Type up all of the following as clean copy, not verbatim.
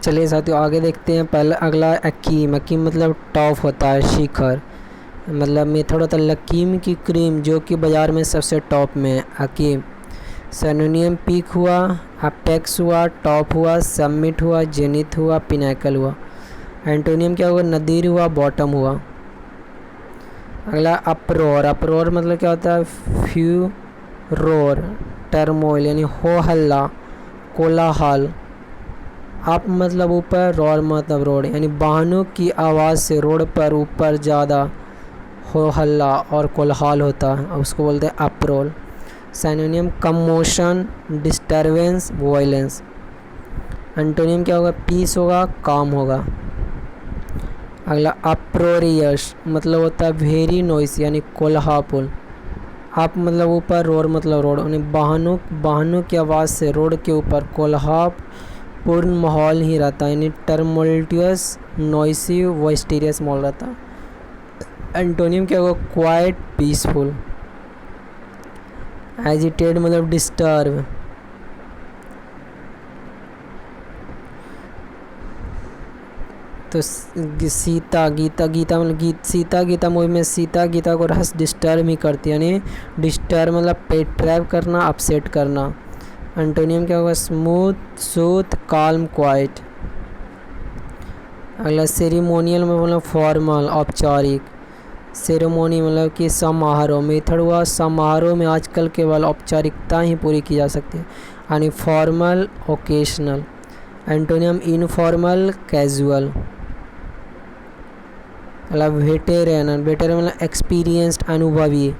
चलिए साथियों आगे देखते हैं। पहला अगला अकीम। अकीम मतलब टॉप होता है, शिखर। मतलब मेथड होता है लकीम की क्रीम जो कि बाज़ार में सबसे टॉप में है, अकीम। सिनोनियम पीक हुआ, अपेक्स हुआ, टॉप हुआ, समिट हुआ, जेनिथ हुआ, पिनाकल हुआ। एंटोनियम क्या हुआ, नदीर हुआ, बॉटम हुआ। अगला अप्रोर। अप्रोर मतलब क्या होता है, फ्यूरोर, टर्मोइल यानी हो हल्ला, कोलाहल। अप मतलब ऊपर, रोर मतलब रोड यानी वाहनों की आवाज़ से रोड पर ऊपर ज़्यादा हो हल्ला और कोलाहल होता है, उसको बोलते हैं uproar. Synonym commotion, disturbance, violence. Antonym क्या होगा, पीस होगा, काम होगा। अगला अप्रोरियस मतलब होता है वेरी नॉइस यानी कोल्हापुर। अप मतलब ऊपर, रोड मतलब रोड यानी वाहनों की आवाज़ से रोड के ऊपर कोल्हापूर्ण माहौल ही रहता है, यानी टर्मल्टियस, नॉइसी, वॉइस्टीरियस माहौल रहता है। एंटोनियम क्या होगा, क्वाइट, पीसफुल। एजिटेड मतलब डिस्टर्ब। तो सीता गीता, गीता मतलब सीता गीता मूवी में सीता गीता को रस डिस्टर्ब ही करती है, यानी डिस्टर्ब मतलब पेट्रैप करना, अपसेट करना। एंटोनियम क्या होगा, स्मूथ, सूथ, काल्म, क्वाइट। अगला सेरेमोनियल में मतलब फॉर्मल, औपचारिक। सेरेमोनी मतलब कि समारोह। मेथड हुआ समारोह में आजकल केवल औपचारिकता ही पूरी की जा सकती है, यानी formal, occasional. Antonym informal, casual. मतलब वेटेरन। वेटेरन मतलब एक्सपीरियंस्ड, अनुभवी।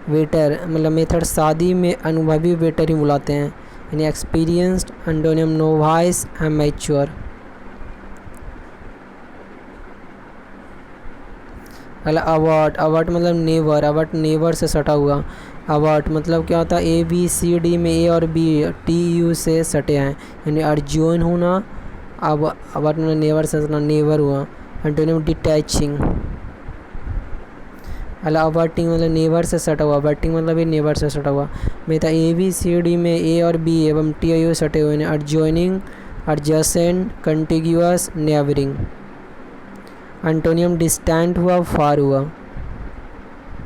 वेटर मतलब मेथड शादी में अनुभवी वेटर ही बुलाते हैं, यानी एक्सपीरियंस्ड। Antonym novice, amateur. अगला अवार्ड। अवार्ड मतलब नेवर। अवार्ड नेवर से सटा हुआ। अवार्ड मतलब क्या होता है, ए बी सी डी में ए और बी टी यू से सटे हैं, यानी अर्जुन होना। अब अवार्ड मतलब नेवर से सटना, नेवर हुआ। Antonym detaching. अला अवर्टिंग मतलब नेवर से सटा हुआ। अवर्टिंग मतलब भी नेवर से सटा हुआ। मेरा ए बी सी डी में ए और बी एवं टी यू सटे हुए हैं, अर्जॉइनिंग, एडजेसेंट, कंटिग्यूअस, नेबरिंग। एंटोनियम डिस्टेंट हुआ, फार हुआ।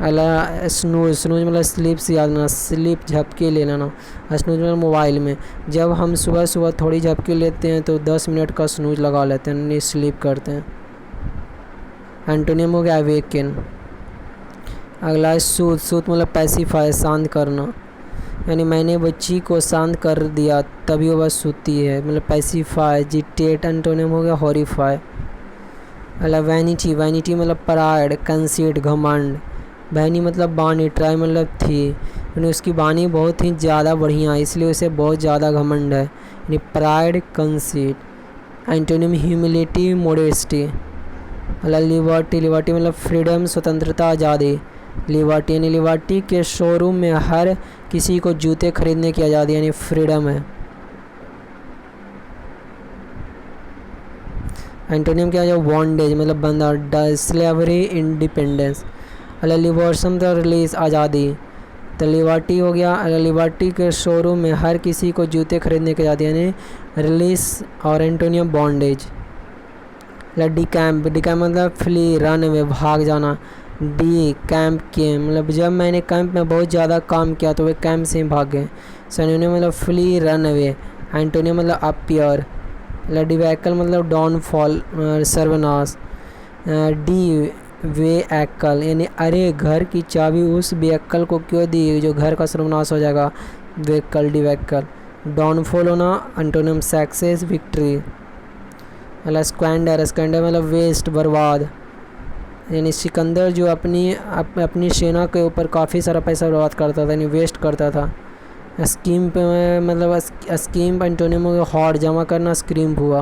अला स्नूज। स्नूज मतलब स्लीप से याद लेना, स्लीप झपके ले लेना। स्नूज मतलब मोबाइल में जब हम सुबह सुबह थोड़ी झपके लेते हैं तो 10 मिनट का स्नूज लगा लेते हैं, यानी स्लीप करते हैं। एंटोनियम हो गया अवेकन। अगला है सूद। सूद मतलब पैसिफाई, शांत करना, यानी मैंने बच्ची को शांत कर दिया तभी वो बस सूती है, मतलब पैसिफाई। जिटेट। एंटोनियम हो गया हॉरिफाई। अगला वैनिटी। वैनिटी मतलब प्राइड, कंसीट, घमंड। वैनी मतलब बानी, ट्राई मतलब थी, यानी उसकी बानी बहुत ही ज़्यादा बढ़िया है इसलिए उसे बहुत ज़्यादा घमंड है, यानी pride, conceit. Antonym humility, modesty. अगला लिबर्टी। लिबर्टी मतलब फ्रीडम, स्वतंत्रता, आज़ादी। लिबर्टी यानी लिबर्टी के शोरूम में हर किसी को जूते खरीदने की आज़ादी, यानी फ्रीडम है। एंटोनियम क्या है, बॉन्डेज मतलब बंधा, स्लेवरी, इंडिपेंडेंस। अला लिबर्सम तो रिलीज, आज़ादी। तो लिबर्टी हो गया। अगर लिबर्टी के शोरूम में हर किसी को जूते खरीदने की आज़ादी, यानी रिलीज। और antonym bondage. D camp. D camp मतलब फ्ली, रन अवे, भाग जाना। डी कैंप के मतलब जब मैंने कैंप में बहुत ज़्यादा काम किया तो वे कैंप से ही भाग गए। सिनोनिम मतलब फ्ली, रन अवे। एंटोनियम मतलब अपीयर। डिवैकल मतलब डाउनफॉल, सर्वनाश। डी वे एक्कल यानी अरे घर की चाबी उस बेअक्कल को क्यों दी जो घर का सर्वनाश हो जाएगा, वेक्कल, डिवैकल। डाउनफॉल होना। Antonym success, victory. मतलब स्क्वैंडर। स्क्वैंडर मतलब वेस्ट, बर्बाद, यानी सिकंदर जो अपनी सेना के ऊपर काफ़ी सारा पैसा बर्बाद करता था, यानी वेस्ट करता था। स्कीम पे मतलब स्कीम एंटोनियम हो गया हॉट, जमा करना, स्क्रीम हुआ।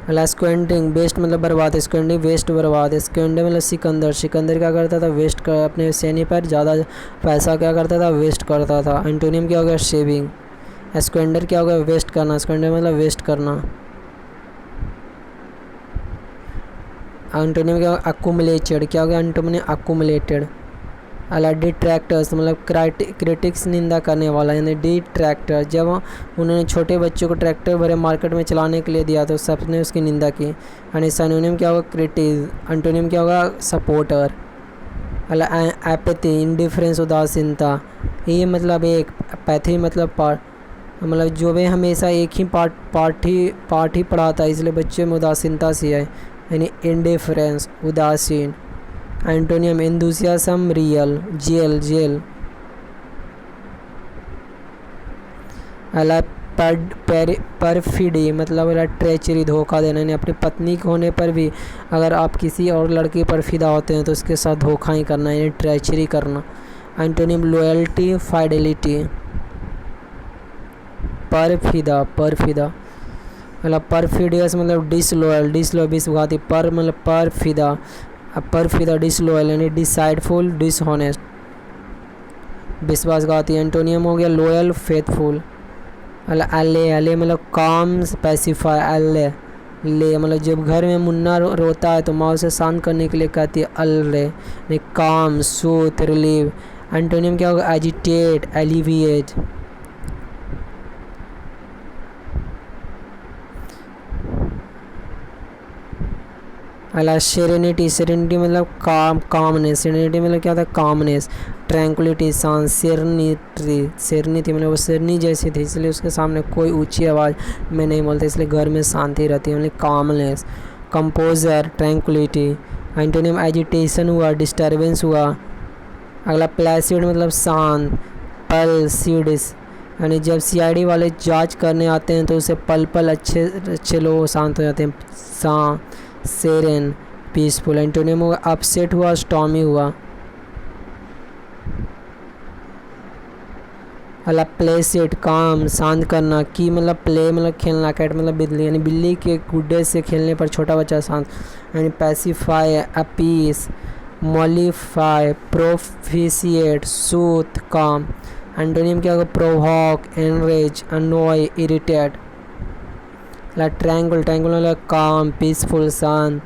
मतलब स्क्वेंडिंग। वेस्ट मतलब बर्बाद, स्क्वेंडिंग वेस्ट, बर्बाद। स्क्वेंडर मतलब सिकंदर। सिकंदर क्या करता था, वेस्ट कर, अपने सैन्य पर ज़्यादा पैसा क्या करता था, वेस्ट करता था। एंटोनियम क्या हो गया, सेविंग। स्क्वेंडर क्या हो गया, वेस्ट करना। स्क्वेंडर मतलब वेस्ट करना। एंटोनियम क्या, अक्यूमुलेटेड। क्या हो गया, एंटोनियम अक्यूमुलेटेड। अला डिट्रैक्टर्स मतलब क्रिटिक्स निंदा करने वाला, यानी डिट्रैक्टर। जब उन्होंने छोटे बच्चों को ट्रैक्टर भरे मार्केट में चलाने के लिए दिया तो सबने उसकी निंदा की। यानी सिनोनिम क्या होगा, क्रिटिस। एंटोनिम क्या होगा, सपोर्टर। अला एपैथी, इंडिफरेंस, उदासीनता। ये मतलब एक, पैथी मतलब पार्ट, मतलब जो भी हमेशा एक ही पार्ट ही पढ़ाता है, इसलिए बच्चों में उदासीनता सी है, यानी इंडिफरेंस, उदासीन। Antonym enthusiasm, real, zeal. अला परफिडी मतलब ट्रेचरी, धोखा देना, यानी अपनी पत्नी के होने पर भी अगर आप किसी और लड़की पर फिदा होते हैं तो उसके साथ धोखा ही करना, यानी ट्रेचरी करना। Antonym loyalty, fidelity. परफिदा मतलब परफिडियस मतलब डिसलॉयल, विश्वासघाती। पर मतलब परफिदा डिसलॉयल यानी डिसाइडफुल, डिसऑनेस्ट, विश्वासघाती। एंटोनियम हो गया लॉयल, फेथफुल। अले मतलब काम, स्पेसिफाई। ले मतलब जब घर में मुन्ना रोता है तो माँ उसे शांत करने के लिए कहती है अल्ले, काम, सूथ, रिलीव। एंटोनियम क्या होगा, एजिटेट, एलिविएट। सेरेनिटी मतलब कामनेस। सेरेनिटी मतलब क्या था, कामनेस। ट्रैंक्विलिटी, शांत। सेरनी थी मतलब वो शेरनी जैसी थी, इसलिए उसके सामने कोई ऊंची आवाज़ में नहीं बोलते, इसलिए घर में शांति रहती है, मतलब calmness. Composer, tranquillity. Antonym agitation हुआ, डिस्टर्बेंस हुआ। अगला प्लेसिड मतलब शांत। पल सीड्स यानी जब सीआईडी वाले जांच करने आते हैं तो उसे पल अच्छे लोग शांत हो जाते हैं। सेरेन, पीसफुल। एंटोनियम हुआ अपसेट हुआ, स्टॉर्मी हुआ। प्लेसिड, काम, शांत करना। की मतलब प्ले मतलब खेलना। कैट मतलब बिल्ली, यानी बिल्ली के गुड्डे से खेलने पर छोटा बच्चा शांत। यानी पैसिफाई, अपीस। मॉलिफाई, प्रोफिशिएट, सूथ, काम। एंटोनियम क्या होगा, प्रोवोक, एनरेज, अनॉय, इरिटेट। ट्रैंकुल काम, पीसफुल, शांत।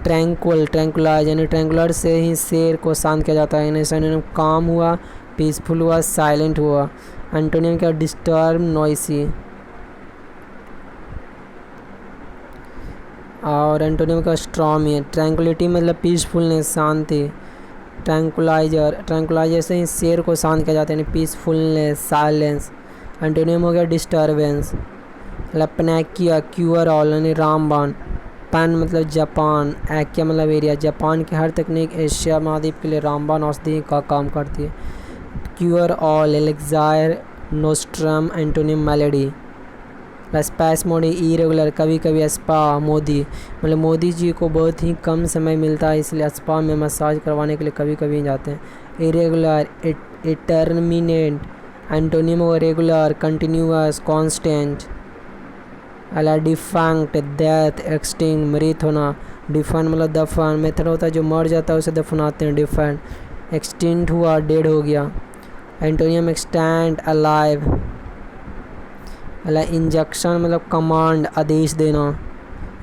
ट्रैंकुलाइज यानी ट्रैंकुलर से ही शेर को शांत किया जाता है, यानी सिनोनिम काम हुआ, पीसफुल हुआ, साइलेंट हुआ। एंटोनियम क्या, डिस्टर्ब, नॉइसी। और एंटोनियम का स्ट्रॉमी है। ट्रैंकुलिटी मतलब पीसफुलनेस, शांति। ट्रैंकुलाइजर से ही शेर को शांत किया जाता है, यानी पीसफुलनेस, साइलेंस। एंटोनियम हो गया डिस्टर्बेंस। लपनैकिया, क्यूअर ऑल यानी रामबाण। पैन मतलब जापान। एक्या मतलब एरिया। जापान की हर तकनीक एशिया महाद्वीप के लिए रामबाण औषधि का काम करती है। Cure all, elixir, nostrum. Antonym malady. Spasmodic, irregular, कभी कभी। स्पा, मोदी मतलब मोदी जी को बहुत ही कम समय मिलता है, इसलिए स्पा में मसाज करवाने के लिए कभी कभी जाते हैं। Irregular, intermittent. Antonym regular, continuous, constant. Defunct, death, extinct, मृत होना। डिफन मतलब दफन। मेथड होता है जो मर जाता है उसे दफनाते हैं, डिफन। एक्सटिंक्ट हुआ, डेड हो गया। Antonym extend, alive. इंजेक्शन मतलब कमांड, आदेश देना।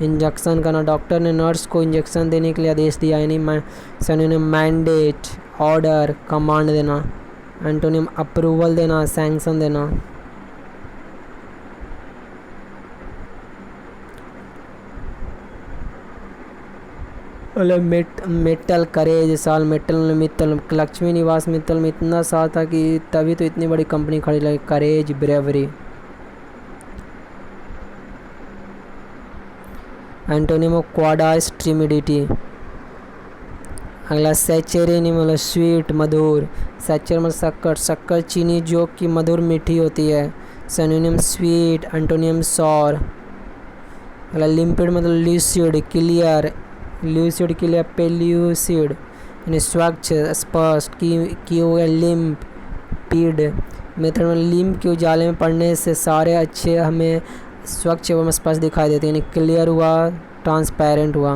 इंजेक्शन करना, डॉक्टर ने नर्स को इंजेक्शन देने के लिए आदेश दिया, यानी सिनोनिम मैंडेट, ऑर्डर, कमांड देना। एंटोनिम अप्रूवल देना, सैंक्शन देना। मित्तल, करेज, साल। मित्तल लक्ष्मी निवास मित्तल में इतना साल था कि तभी तो इतनी बड़ी कंपनी खड़ी लगी। Courage, bravery. Antonym cowardice, timidity. अगला सैचेरिनी मतलब स्वीट, मधुर। सैचर मतलब शक्कर चीनी जो कि मधुर मीठी होती है। Synonym sweet. Antonym sour. अगला लिम्पिड मतलब ल्यूसिड, क्लियर। पेल्यूसिड यानी स्वच्छ, स्पष्ट। की हो गया लिम्पिड। मेथड में लिम्प के उजाले में पड़ने से सारे अच्छे हमें स्वच्छ एवं स्पष्ट दिखाई देते हैं, यानी क्लियर हुआ, ट्रांसपेरेंट हुआ।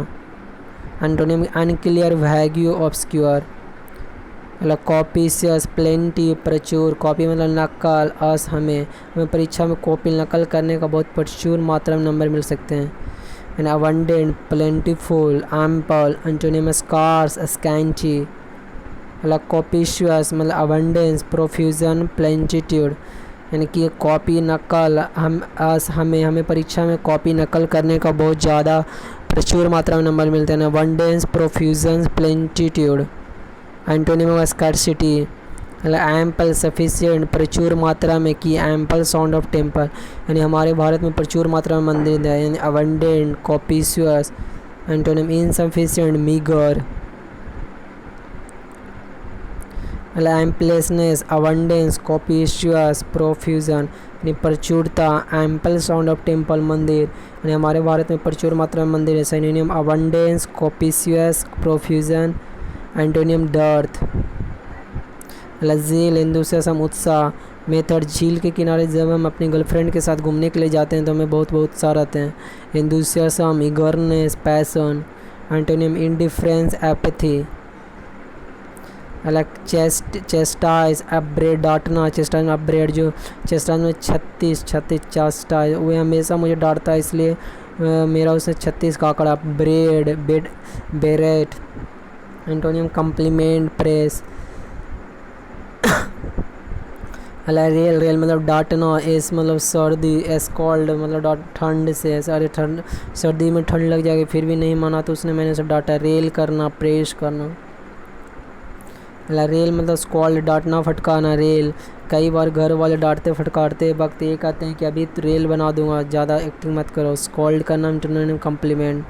Antonym unclear, wagyu, obscure. मतलब कॉपीशियस, प्लेंटी, प्रचुर। कॉपी मतलब नकल, हमें परीक्षा में कॉपी नकल करने का बहुत प्रचुर मात्रा में नंबर मिल सकते हैं। And abundant, plentiful, ample. Antonym scarce, scanty. मतलब कॉपिशियस मतलब अबंडेंस, प्रोफ्यूजन, प्लेंटिट्यूड, यानी कि कॉपी नकल, हमें परीक्षा में कॉपी नकल करने का बहुत ज़्यादा प्रचुर मात्रा में नंबर मिलते हैं। Abundance, profusion, plentitude. Antonym of scarcity मतलब एम्पल, सफिशिएंट, प्रचुर मात्रा में, की एम्पल, साउंड ऑफ टेम्पल, यानी हमारे भारत में प्रचुर मात्रा में मंदिर है, यानी abundant, copious. Antonym insufficient, meagre. मतलब एम्पलेसनेस, अबंडेंस, कॉपिशियस, प्रोफ्यूजन, यानी प्रचुरता, एम्पल, साउंड ऑफ टेम्पल, मंदिर, यानी हमारे भारत में प्रचुर मात्रा में मंदिर है। Synonym abundance, copious, profusion. Antonym dearth मतलब झील, एंथुसियाज्म, उत्साह। मेथड झील के किनारे जब हम अपनी गर्लफ्रेंड के साथ घूमने के लिए जाते हैं तो हमें बहुत बहुत उत्साह रहते हैं। Enthusiasm, eagerness, passion. Antonym indifference, apathy. अलग चेस्टाइज, अपब्रेड, डांटना। चेस्टाइज, अपब्रेड, जो चेस्टाइज में 36 चेस्टाइज, वो हमेशा मुझे डांटता है इसलिए मेरा उसे 36 का आंकड़ा। Bread, bed, बेरेट। Antonym complement, press. Rail, rail मतलब डांटना। एस मतलब सर्दी, एस्कॉल्ड मतलब डांट, ठंड से। अरे ठंड, सर्दी में ठंड लग जाएगी फिर भी नहीं माना तो मैंने उसे डांटा। रेल करना, प्रेस करना। रेल मतलब स्कॉल्ड, डांटना, फटकारना। रेल, कई बार घर वाले डांटते फटकारते वक्त ये कहते हैं कि अभी तो रेल बना दूंगा, ज़्यादा एक्टिंग मत करो। स्कॉल्ड करना, इंटरनेम कम्प्लीमेंट।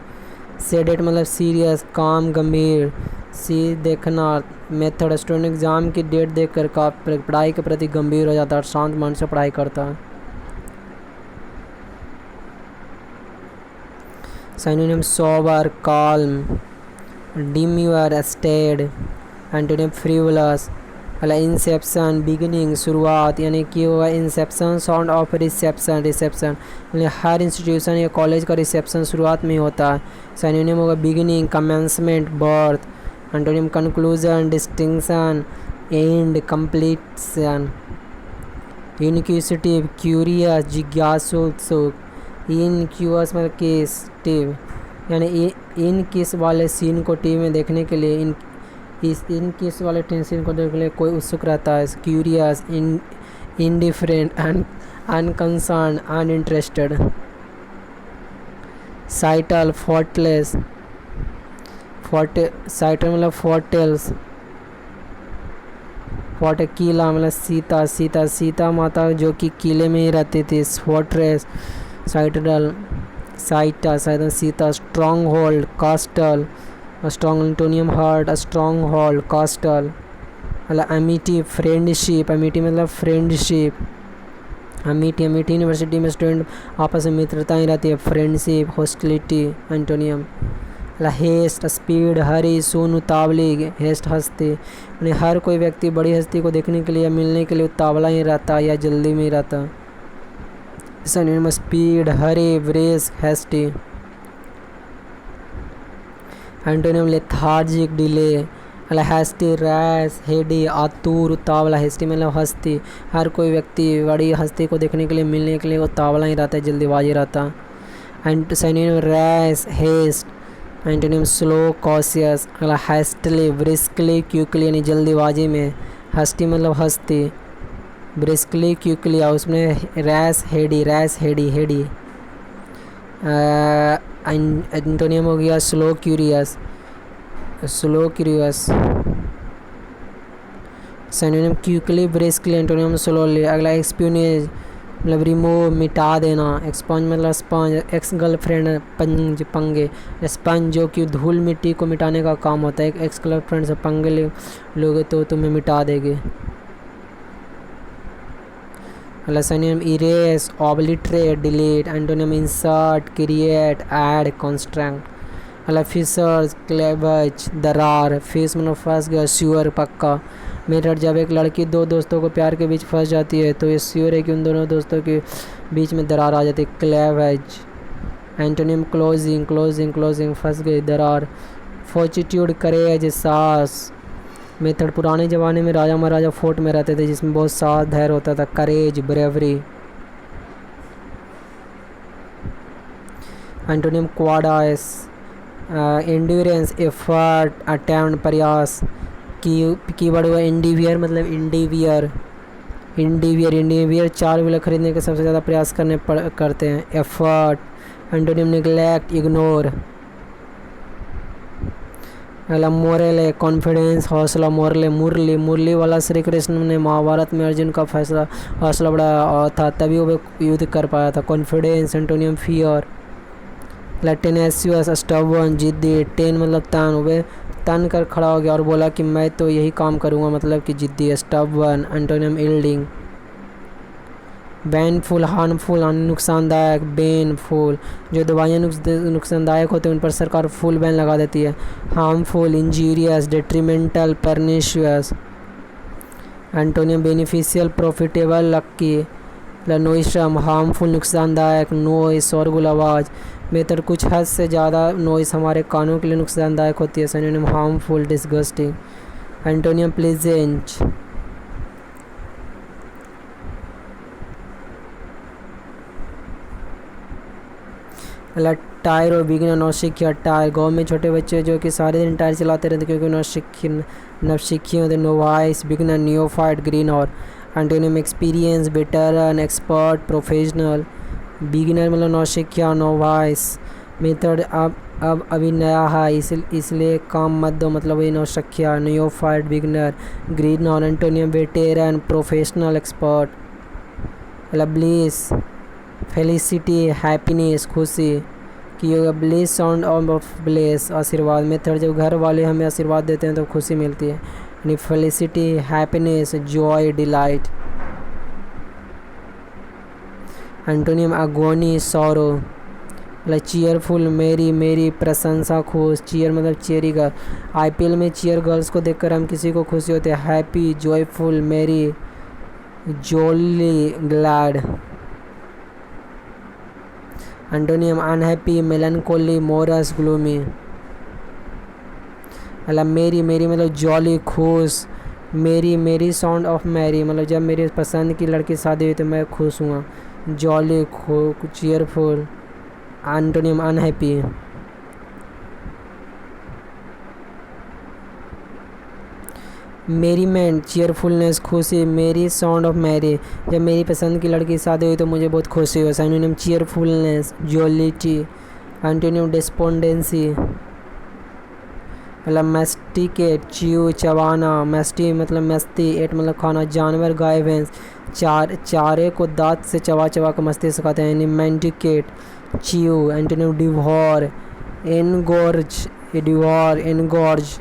सेडेट मतलब सीरियस, काम, गंभीर। सी देखना। मेथड, स्टूडेंट एग्जाम की डेट देखकर का पढ़ाई के प्रति गंभीर हो जाता है, शांत मन से पढ़ाई करता है। Synonym sober, calm, demure, staid. Antonym frivolous मतलब इंसेप्शन, बिगिनिंग, शुरुआत, यानी कि होगा inception, sound of reception, reception यानी हर इंस्टीट्यूशन या कॉलेज का रिसेप्शन शुरुआत में होता है। सिनोनिम होगा beginning, commencement, birth. Antonym conclusion, distinction, end, completion. Inquisitive, curious, जिज्ञासु, उत्सुक। इनक्यूअस मतलब केस्टिव, यानी इन किस वाले सीन को टीवी में देखने के लिए, इन किस वाले सीन को देखने के लिए कोई उत्सुक रहता है। Curious, indifferent, unconcern, uninterested. Citadel, fortress, citadel मतलब फोर्टेल्स, फोर्ट किला मतलब सीता, सीता माता जो कि किले में ही रहती थी। Fortress, citadel, Sita. Stronghold, castle, strong, antonym heart, stronghold, castle. मतलब अमिटी, फ्रेंडशिप, अमिटी मतलब फ्रेंडशिप। अमिटी यूनिवर्सिटी में स्टूडेंट आपस में मित्रता ही रहती है। Friendship, hostility. Antonym haste, speed, hurry, सुन, उतावली। हेस्ट, हस्ती, यानी हर कोई व्यक्ति बड़ी हस्ती को देखने के लिए या मिलने के लिए उतावला ही रहता या जल्दी में ही रहता। Synonym speed, hurry, brace, hasty. Antonym lethargic, delay, मतलब हेस्टी, रैश, हेडी, आतुर, उतावला। हेस्टी मतलब हस्ती, हर कोई व्यक्ति बड़ी हस्ती को देखने के लिए मिलने के लिए उतावला ही रहता है, जल्दीबाजी रहता। And synonym rash, haste. Antonym slow, cautious, मतलब हेस्टली, ब्रिस्कली, क्विकली, यानी जल्दीबाजी में। हस्ती मतलब हस्ती, ब्रिस्कली, क्विकली, उसमें रैश, हेडी, हेडी। एंटोनियम हो गया slow curious, synonym quickly, briskly, antonym slowly. अगला एक्सप्यूनेज मतलब रिमूव, मिटा देना। एक्सपंज मतलब स्पंज, एक्स गर्लफ्रेंड, पंगे। स्पंज जो कि धूल मिट्टी को मिटाने का काम होता है। एक्स गर्लफ्रेंड से पंगे लोगे तो तुम्हें मिटा देंगे। Synonym erase, obliterate, delete. Antonym insert, create, add, construct. Fissures, cleavage, दरार। फिश मतलब फंस गया, श्योर पक्का। मेथड, जब एक लड़की दो दोस्तों को प्यार के बीच फंस जाती है तो ये श्योर है कि उन दोनों दोस्तों के बीच में दरार आ जाती है। क्लेवेज। एंटोनिम क्लोजिंग, फंस गई, दरार। फोर्टिट्यूड, करेज, साहस। मेथड, पुराने ज़माने में राजा महाराजा फोर्ट में रहते थे जिसमें बहुत साहस, धैर्य होता था। Courage, bravery. Antonym cowardice, endurance, effort, attempt, प्रयास। कीवर्ड हुआ इंडिवियर, मतलब इंडिवियर 4 व्हीलर खरीदने के सबसे ज़्यादा प्रयास करते हैं। Effort, antonym neglect, ignore. अगला मोरल है कॉन्फिडेंस, हौसला। मोरले मुरली वाला श्री कृष्ण ने महाभारत में अर्जुन का हौसला बढ़ाया था, तभी वो युद्ध कर पाया था। Confidence, antonym fear. Tenacious, stubborn, जिद्दी। टेन मतलब तन, वे तन कर खड़ा हो गया और बोला कि मैं तो यही काम करूँगा, मतलब कि जिद्दी। Stubborn, antonym yielding. Baneful, harmful नुकसानदायक। बेनफुल, जो दवाइयाँ नुकसानदायक होती हैं उन पर सरकार फुल बैन लगा देती है। Harmful, injurious, detrimental, pernicious. Antonym beneficial, profitable, lucky. Noisome, harmful नुकसानदायक। नॉइस, शोरगुल, आवाज़। बेहतर, कुछ हद से ज़्यादा नॉइस हमारे कानों के लिए नुकसानदायक होती है। Synonym harmful, disgusting. Antonym pleasant. Tyre और बिगिनर, नौसिखिया। टायर, गाँव में छोटे बच्चे जो कि सारे दिन टायर चलाते रहते क्योंकि नवसिखिए होते। Novice, beginner, neophyte, green. और antonym experience, veteran, expert, professional. Beginner मतलब नौसिखिया, नोवाइस। मेथड, अब अभी नया है इसलिए काम मत दो, मतलब वही नौसिखिया। Neophyte, beginner, green. और antonym veteran, professional, expert. Bliss, felicity, happiness, खुशी। कि ब्लिस, साउंड ऑफ ब्लेस, आशीर्वाद। मेथड, जब घर वाले हमें आशीर्वाद देते हैं तो खुशी मिलती है, यानी felicity, happiness, joy, delight. Antonym agony, sorrow. मतलब चीयरफुल, मेरी प्रशंसा, खुश। चीयर मतलब चेरी गर्ल। आईपीएल में चीयर गर्ल्स को देखकर हम किसी को खुशी होते हैं। Happy, joyful, merry, jolly, glad. Antonym unhappy, melancholy, morose, gloomy. मतलब मेरी मतलब जॉली, खुश। मेरी साउंड ऑफ मैरी, मतलब जब मेरी पसंद की लड़की शादी हुई तो मैं खुश हुआ। Jolly, cheerful. Antonym unhappy. Merriment, cheerfulness, खुशी। मेरी साउंड ऑफ मैरी, जब मेरी पसंद की लड़की शादी हुई तो मुझे बहुत खुशी हुई। Synonym cheerfulness, jollity. Antonym despondency. मतलब मैस्टिकेट, च्यू, चबाना। मैस्टी मतलब मस्ती। एट मतलब खाना। जानवर, गाय, भैंस। चारे को दांत से चबा कर मस्ती सिखाते हैं, यानी masticate, chew. Antonym devour, engorge, devour, engorge,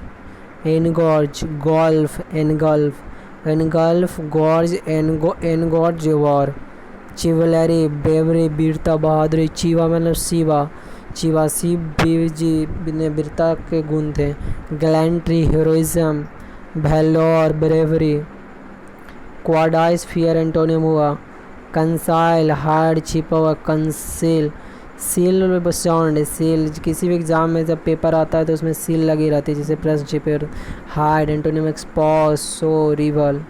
gulp, engulf, gorge, engorge, devour. Chivalry, bravery, वीरता, बहादुरी। चीवा मतलब शिवा, ने वीरता के गुण थे। Gallantry, heroism, valour, bravery. Cowardice, fear, antonym हुआ। कंसाइल, हार्ड, छिपा हुआ। Conceal, seal sound, seal. किसी भी एग्जाम में जब पेपर आता है तो उसमें सील लगी रहती है, जैसे press paper. Hide, antonym expose, show, reveal.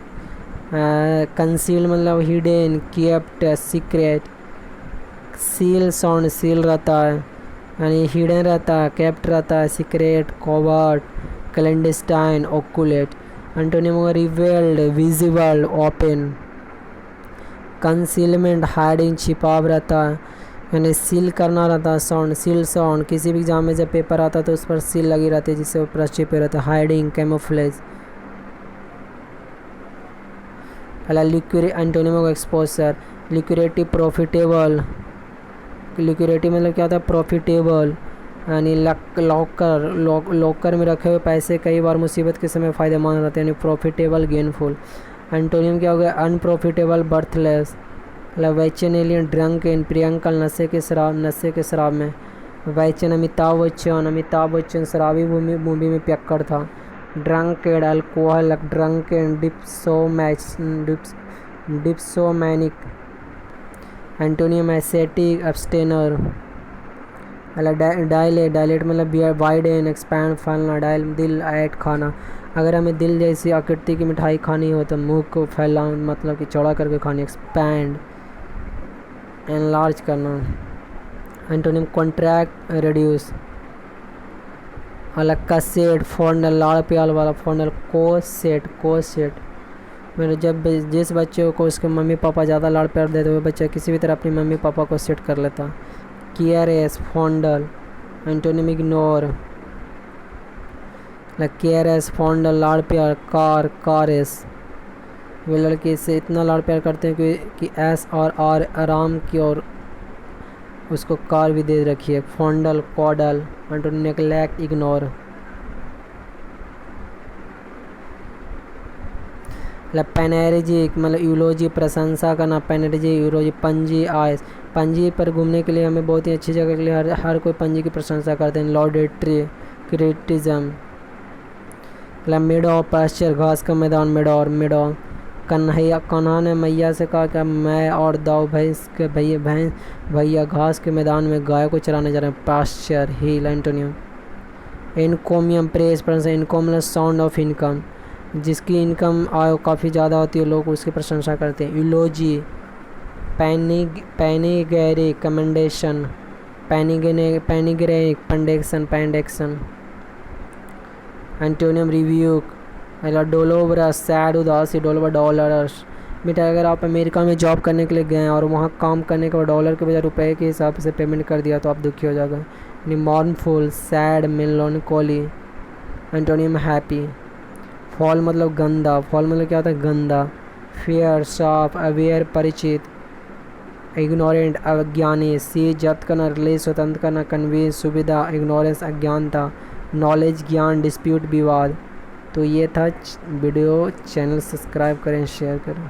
Conceal मतलब hidden, kept, secret. Seal sound, seal रहता है यानी हिडन रहता है, केप्ट रहता है, secret, covert, clandestine, occult. Antonym revealed, visible, open. Concealment, hiding, छिपाव रहता है, यानी सील करना रहता है। Sound, seal sound. किसी भी एग्जाम में जब पेपर आता है तो उस पर सील लगी रहती है जिससे वो प्रेस छिपे रहता है। Hiding, camouflage. Liquid, antonym exposure. Liquidity, profitable. Liquidity मतलब क्या होता है? प्रॉफिटेबल, यानी लॉकर में रखे हुए पैसे कई बार मुसीबत के समय फ़ायदेमंद रहते हैं, यानी प्रॉफिटेबल, गेनफुल। एंटोनियम क्या हो गया? अनप्रॉफिटेबल, बर्थलेस। वैचन, एलियन, ड्रंक इन, प्रियंकल, नशे के शराब में। वैचन, अमिताभ बच्चन शराबी मूवी में पियक्कड़ था। Drunkard, alcohol, drunken, dipsomaniac. Antonym ascetic, abstainer. Dilate मतलब वाइडन, एक्सपैंड, फैलना। दिल, ऐट, खाना। अगर हमें दिल जैसी आकृति की मिठाई खानी हो तो मुंह को फैलाना मतलब कि चौड़ा करके खानी। एक्सपैंड, एनलार्ज करना। Antonym contract, reduce. अगला कसेट फॉन्डल लाड़ प्यार वाला फॉन्डल। कोसेट मेरे जब जिस बच्चे को उसके मम्मी पापा ज़्यादा लाड़ प्यार देते हुए बच्चा किसी भी तरह अपनी मम्मी पापा को सेट कर लेता। Caress fondle antonym ignore. Caress fondle लाड़ प्यार। कारेस वे लड़के से इतना लाड़ प्यार करते हैं कि एस और आर आराम की और उसको कार भी दे रखी है। फॉन्डल कॉडल एंटोनिम नेग्लेक्ट इग्नोर। पैनेरेजिक मतलब यूलोजी प्रशंसा करना। पैनेरेजिक यूलोजी। पंजी आयस पंजी पर घूमने के लिए हमें बहुत ही अच्छी जगह के लिए हर कोई पंजी की प्रशंसा करते हैं। लॉडेट्री क्रिटिज्म। मिडो पास्चर घास का मैदान। मिडो कान्हा ने मैया से कहा कि मैं और दाऊ भैया घास के मैदान में गाय को चराने जा रहे हैं। पास्चर हिल एंटोनियम। इनकोमियम प्रेस प्रशंसा। इनकोम साउंड ऑफ इनकम जिसकी इनकम आय काफ़ी ज़्यादा होती है लोग उसकी प्रशंसा करते हैं। यूलोजी। पैनिगैरिक कमेंडेशन। पैनिगैरिक पेंडेक्सन। Antonym rebuke. डोलोब्रस सैड उदासी। डोलोबर डॉलरस बेटा अगर आप अमेरिका में जॉब करने के लिए गए हैं और वहाँ काम करने के बाद डॉलर के बजाय रुपए के हिसाब से पेमेंट कर दिया तो आप दुखी हो जाएगा। Mournful sad melancholy. Antonym happy. Foul मतलब गंदा। फॉल मतलब क्या होता है गंदा। फेयर साफ अवेयर परिचित। इग्नोरेंट अज्ञानी। सी जब्त करना। रिलीज स्वतंत्र करना। कन्वींस सुविधा। इग्नोरेंस अज्ञानता। नॉलेज ज्ञान। डिस्प्यूट विवाद। तो ये था वीडियो। चैनल सब्सक्राइब करें शेयर करें।